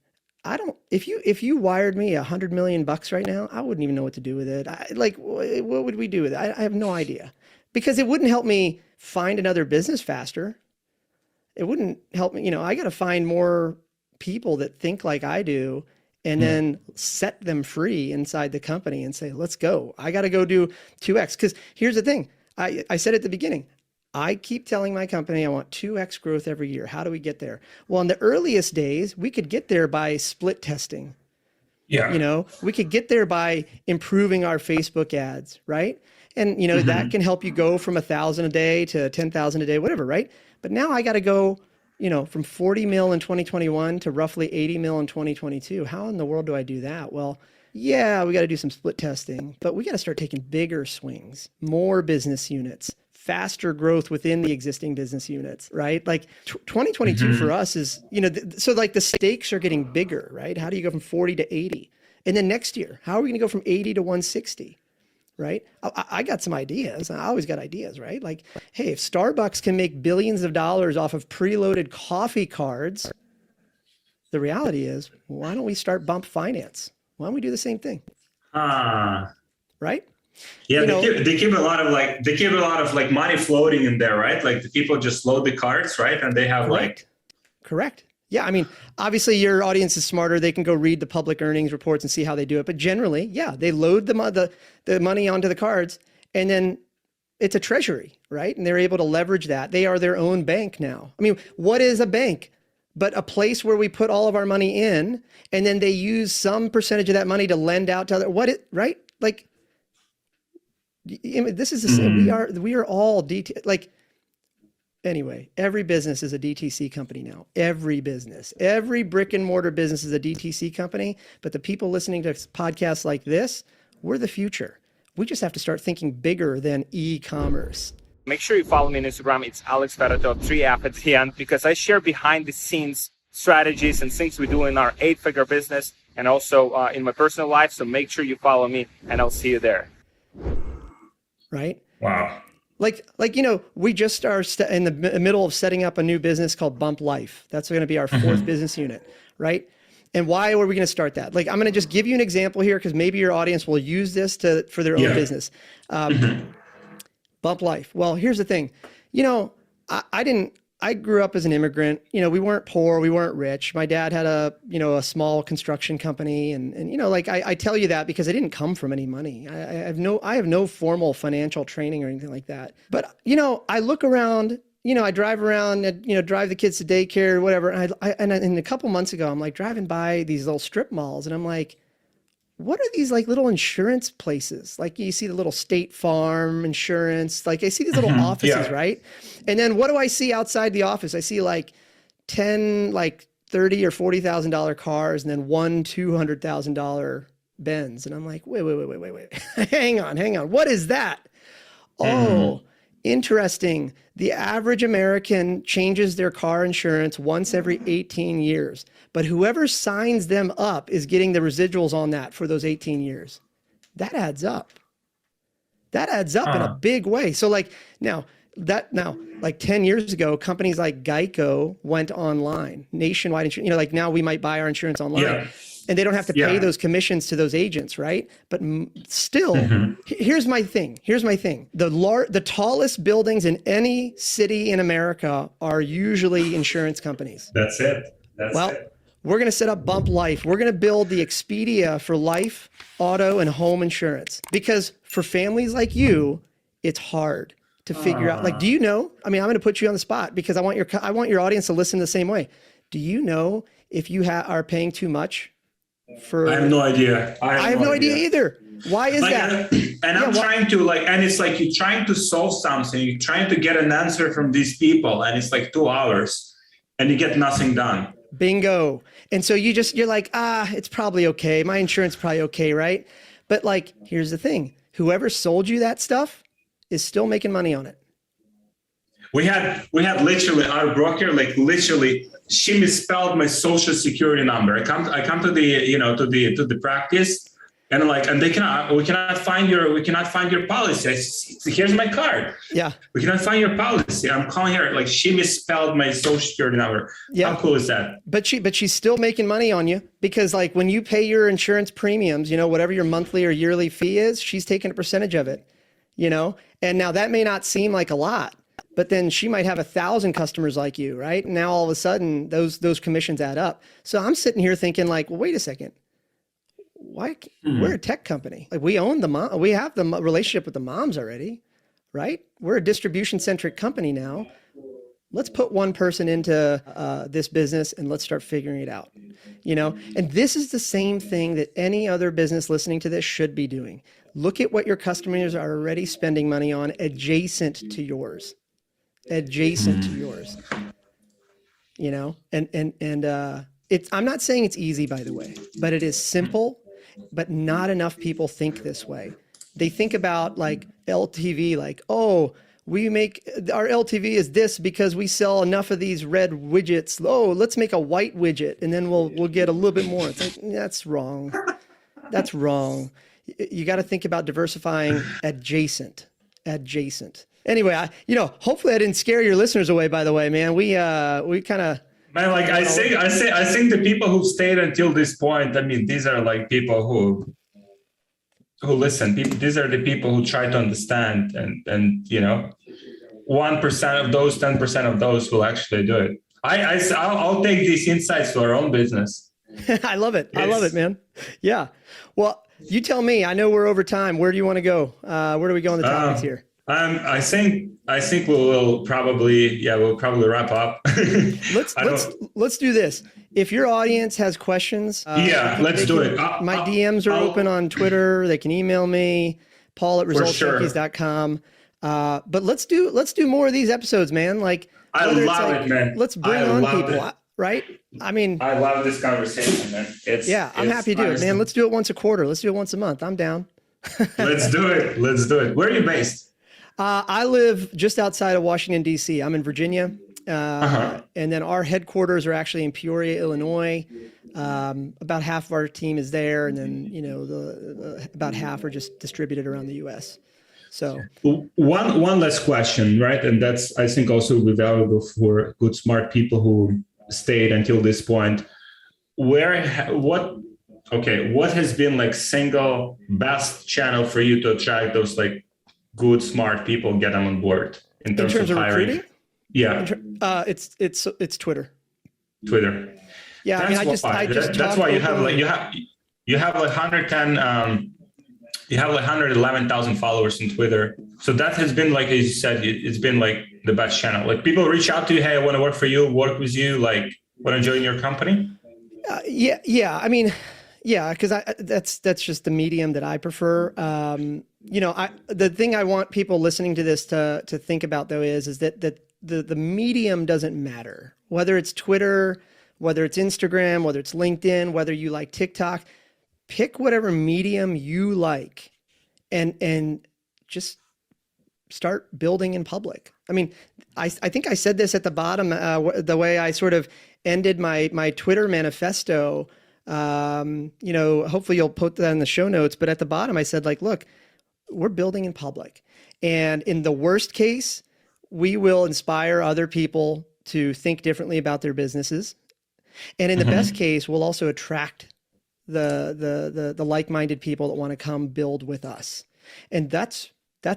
if you wired me $100 million right now, I wouldn't even know what to do with it. What would we do with it? I have no idea, because it wouldn't help me find another business faster. It wouldn't help me. I got to find more people that think like I do, and then set them free inside the company and say, let's go. I got to go do 2x. Because here's the thing. I said at the beginning, I keep telling my company I want 2x growth every year. How do we get there? Well, in the earliest days, we could get there by split testing. Yeah. We could get there by improving our Facebook ads, right? And, that can help you go from 1,000 a day to 10,000 a day, whatever, right? But now I got to go from 40 mil in 2021 to roughly 80 mil in 2022. How in the world do I do that? Well, yeah, we got to do some split testing, but we got to start taking bigger swings, more business units, faster growth within the existing business units, right? Like 2022 for us is, so like the stakes are getting bigger, right? How do you go from 40 to 80? And then next year, how are we going to go from 80 to 160? Right? I got some ideas. I always got ideas, right? Like, hey, if Starbucks can make billions of dollars off of preloaded coffee cards, the reality is, why don't we start Bump Finance? Why don't we do the same thing? Right? Yeah, they keep a lot of money floating in there, right? Like the people just load the cards, right? And they have Correct. Yeah, I mean, obviously your audience is smarter. They can go read the public earnings reports and see how they do it. But generally, yeah, they load the money onto the cards, and then it's a treasury, right? And they're able to leverage that. They are their own bank now. I mean, what is a bank but a place where we put all of our money in, and then they use some percentage of that money to lend out to other, right? Like, this is the same. We are all like, anyway, every business is a DTC company now. Every business, every brick and mortar business is a DTC company. But the people listening to podcasts like this, we're the future. We just have to start thinking bigger than e-commerce. Make sure you follow me on Instagram. It's Alex Fedotov, 3F at the end, because I share behind the scenes strategies and things we do in our 8-figure business and also in my personal life. So make sure you follow me, and I'll see you there. Right? Wow. Like, we just are in the middle of setting up a new business called Bump Life. That's going to be our 4th business unit, right? And why are we going to start that? Like, I'm going to just give you an example here because maybe your audience will use this for their own business. Bump Life. Well, here's the thing. I grew up as an immigrant. We weren't poor. We weren't rich. My dad had a small construction company. And I tell you that because I didn't come from any money. I have no formal financial training or anything like that. But, I look around, I drive around, drive the kids to daycare or whatever. And a couple months ago, I'm like driving by these little strip malls and I'm like, what are these like little insurance places? Like you see the little State Farm insurance, like I see these little offices, right? And then what do I see outside the office? I see like 10, like $30,000 or $40,000 cars and then one $200,000 Benz. And I'm like, wait. hang on. What is that? Oh, interesting. The average American changes their car insurance once every 18 years. But whoever signs them up is getting the residuals on that for those 18 years. That adds up. That adds up in a big way. So like like 10 years ago, companies like Geico went online, nationwide insurance, like now we might buy our insurance online. Yeah. And they don't have to pay those commissions to those agents, right? But still, here's my thing. The tallest buildings in any city in America are usually insurance companies. That's it. We're going to set up Bump Life. We're going to build the Expedia for life, auto, and home insurance. Because for families like you, it's hard to figure out. Like, do you know? I mean, I'm going to put you on the spot because I want your audience to listen the same way. Do you know if you are paying too much? I have no idea. I have no idea either. Why is that? And I'm trying to and it's like you're trying to solve something. You're trying to get an answer from these people, and it's like 2 hours, and you get nothing done. Bingo. And so you're like, it's probably okay. My insurance is probably okay, right? But like, here's the thing. Whoever sold you that stuff is still making money on it. We had literally our broker, like literally, she misspelled my social security number. I come to the practice, and we cannot find your policy. I said, here's my card. Yeah. We cannot find your policy. I'm calling her, like she misspelled my social security number. Yeah. How cool is that? But she's still making money on you because like when you pay your insurance premiums, whatever your monthly or yearly fee is, she's taking a percentage of it, and now that may not seem like a lot, but then she might have 1,000 customers like you, right? And now all of a sudden those commissions add up. So I'm sitting here thinking like, well, wait a second. We're a tech company. Like we own we have the relationship with the moms already, right? We're a distribution centric company now. Let's put one person into this business and let's start figuring it out, And this is the same thing that any other business listening to this should be doing. Look at what your customers are already spending money on adjacent to yours. And I'm not saying it's easy, by the way, but it is simple, but not enough people think this way. They think about like LTV, like, oh, our LTV is this because we sell enough of these red widgets. Oh, let's make a white widget and then we'll get a little bit more. It's like, that's wrong. That's wrong. You got to think about diversifying adjacent. Anyway, hopefully I didn't scare your listeners away, by the way, man. We kind of, man, like I think the people who stayed until this point, I mean, these are like people who listen. These are the people who try to understand, and 1% of those, 10% of those will actually do it. I'll take these insights to our own business. I love it. I love it, man. Yeah. Well, you tell me. I know we're over time. Where do you want to go? Where do we go on the topics here? I think we'll probably wrap up. Let's do this. If your audience has questions, let's do it. My DMs are open on Twitter. They can email me, paul@resultsjunkies.com. But let's do more of these episodes, man. Like, I love it, man. Let's bring on people, right? I mean, I love this conversation, man. I'm happy to do it, man. Let's do it once a quarter. Let's do it once a month. I'm down. Let's do it. Where are you based? I live just outside of Washington, D.C. I'm in Virginia. And then our headquarters are actually in Peoria, Illinois. About half of our team is there. And then, about half are just distributed around the U.S. So one last question, right? And that's, I think, also will be valuable for good, smart people who stayed until this point. What has been like single best channel for you to attract those like good, smart people, get them on board in terms of hiring? Recruiting? Yeah. It's Twitter. Twitter. Yeah. That's why you have like 110, you have like 111,000 followers on Twitter. So that has been, like, as you said, it's been like the best channel. Like, people reach out to you, hey, I want to work for you, work with you, like, want to join your company? Yeah. I mean, yeah, because that's just the medium that I prefer. The thing I want people listening to this to think about, though, is that the medium doesn't matter. Whether it's Twitter, whether it's Instagram, whether it's LinkedIn, whether you like TikTok, pick whatever medium you like and just start building in public. I mean, I think I said this at the bottom, the way I sort of ended my Twitter manifesto. Hopefully you'll put that in the show notes, but at the bottom I said, like, look, we're building in public. And in the worst case, we will inspire other people to think differently about their businesses. And in the best case, we'll also attract the like-minded people that want to come build with us. And that's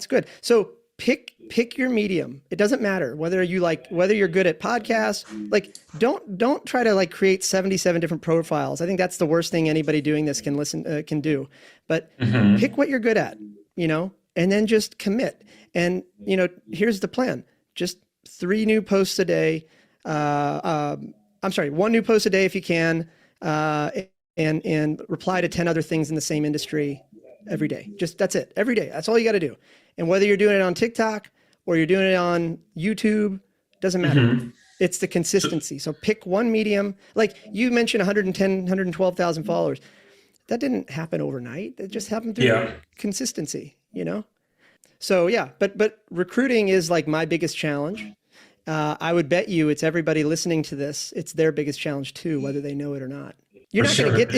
good. So pick your medium. It doesn't matter whether you're good at podcasts. Like, don't try to like create 77 different profiles. I think that's the worst thing anybody doing this can do. But pick what you're good at, and then just commit. And here's the plan: just 3 new posts a day. 1 new post a day if you can, and reply to 10 other things in the same industry every day. That's it. Every day. That's all you got to do. And whether you're doing it on TikTok or you're doing it on YouTube, doesn't matter. It's the consistency. So pick one medium. Like you mentioned, 112,000 followers. That didn't happen overnight. It just happened through consistency, So yeah, but recruiting is like my biggest challenge. I would bet you it's everybody listening to this. It's their biggest challenge too, whether they know it or not. You're not going to get,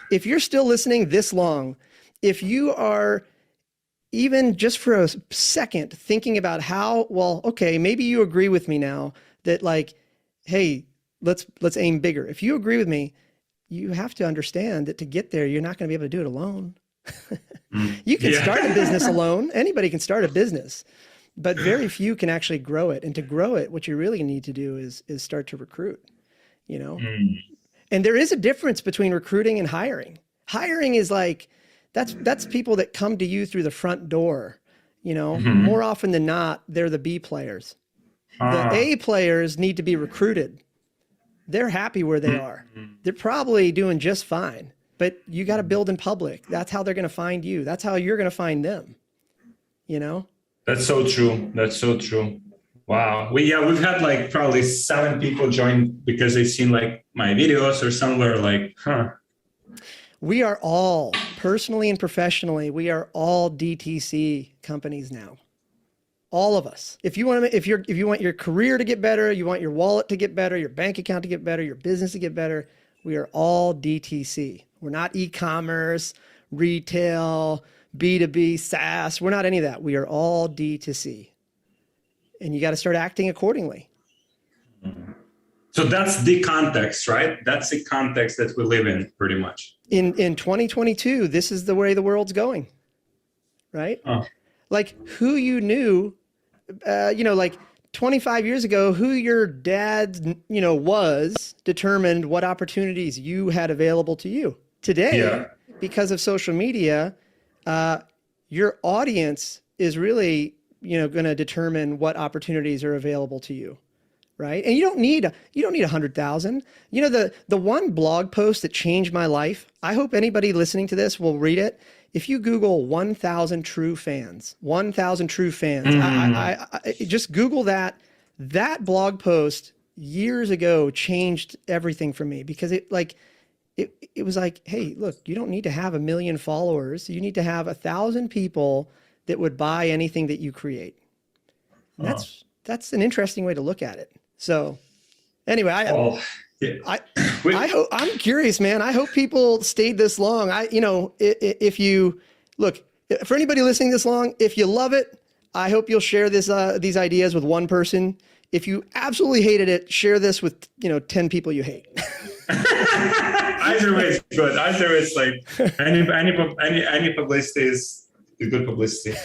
if you're still listening this long, if you are even just for a second thinking about maybe you agree with me now that like, hey, let's aim bigger. If you agree with me, you have to understand that to get there, you're not going to be able to do it alone. You can start a business alone. Anybody can start a business, but very few can actually grow it. And to grow it, what you really need to do is start to recruit, And there is a difference between recruiting and hiring. Hiring is like, that's people that come to you through the front door, More often than not, they're the B players. The A players need to be recruited. They're happy where they are. They're probably doing just fine, but you got to build in public. That's how they're going to find you. That's how you're going to find them, That's so true. Wow. We've had like probably 7 people join because they've seen like my videos or somewhere like, We are all, personally and professionally, we are all DTC companies now. All of us. If you want your career to get better, you want your wallet to get better, your bank account to get better, your business to get better, we are all DTC. We're not e-commerce, retail, B2B, SaaS. We're not any of that. We are all D2C. And you got to start acting accordingly. So that's the context, right? That's the context that we live in pretty much. In 2022, this is the way the world's going, right? Like who you knew, like 25 years ago, who your dad, was determined what opportunities you had available to you. Today, because of social media, your audience is really, going to determine what opportunities are available to you. Right. And you don't need 100,000. The one blog post that changed my life, I hope anybody listening to this will read it. If you Google 1,000 true fans, I just Google that blog post years ago changed everything for me, because it was like, hey, look, you don't need to have 1 million followers. You need to have 1,000 people that would buy anything that you create. And that's an interesting way to look at it. So anyway, I'm curious, man. I hope people stayed this long. If you look, for anybody listening this long, if you love it, I hope you'll share these ideas with one person. If you absolutely hated it, share this with 10 people you hate. Either way is good. Either way, it's like any publicity is good publicity.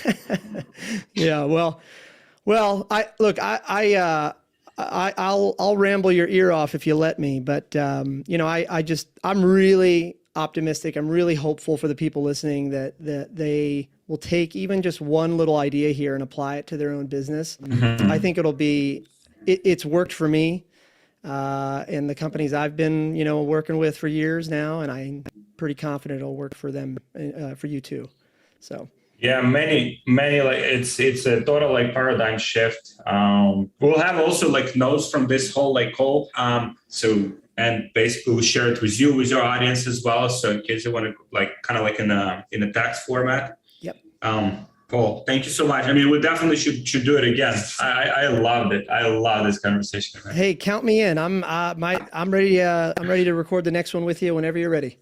Yeah. Well, I'll ramble your ear off if you let me, but I'm really optimistic. I'm really hopeful for the people listening that they will take even just one little idea here and apply it to their own business. Mm-hmm. I think it's worked for me and the companies I've been, working with for years now, and I'm pretty confident it'll work for them, for you too. So. Yeah, many like it's a total like paradigm shift. We'll have also like notes from this whole call. And basically we'll share it with you, with your audience as well. So in case you want to in a text format. Yep. Paul, thank you so much. I mean, we definitely should do it again. I loved it. I love this conversation. Hey, count me in. I'm ready. I'm ready to record the next one with you whenever you're ready.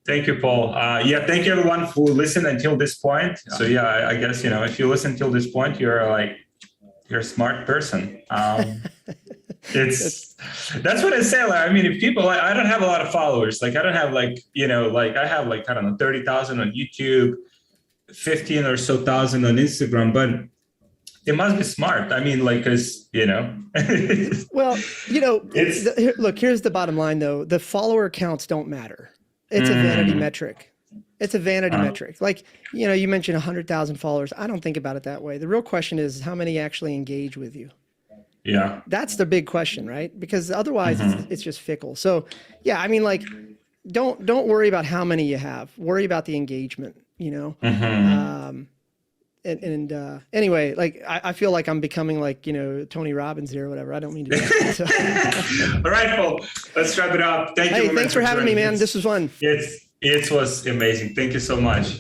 Thank you, Paul. Thank you everyone who listened until this point. So I guess, if you listen till this point, you're a smart person. That's what I say. I mean, if people, I don't have a lot of followers. I don't have I have 30,000 on YouTube, 15 or so thousand on Instagram, but it must be smart. I mean, cause well, look, here's the bottom line though. The follower counts don't matter. It's a vanity metric. It's a vanity metric. You mentioned 100,000 followers. I don't think about it that way. The real question is how many actually engage with you. Yeah. That's the big question, right? Because otherwise it's just fickle. So yeah, I mean, don't worry about how many you have. Worry about the engagement, Anyway, I feel like I'm becoming Tony Robbins here or whatever. I don't mean to do that. So. All right, Paul, let's wrap it up. Thank you. Hey, thanks for having me, man. This was fun. It was amazing. Thank you so much.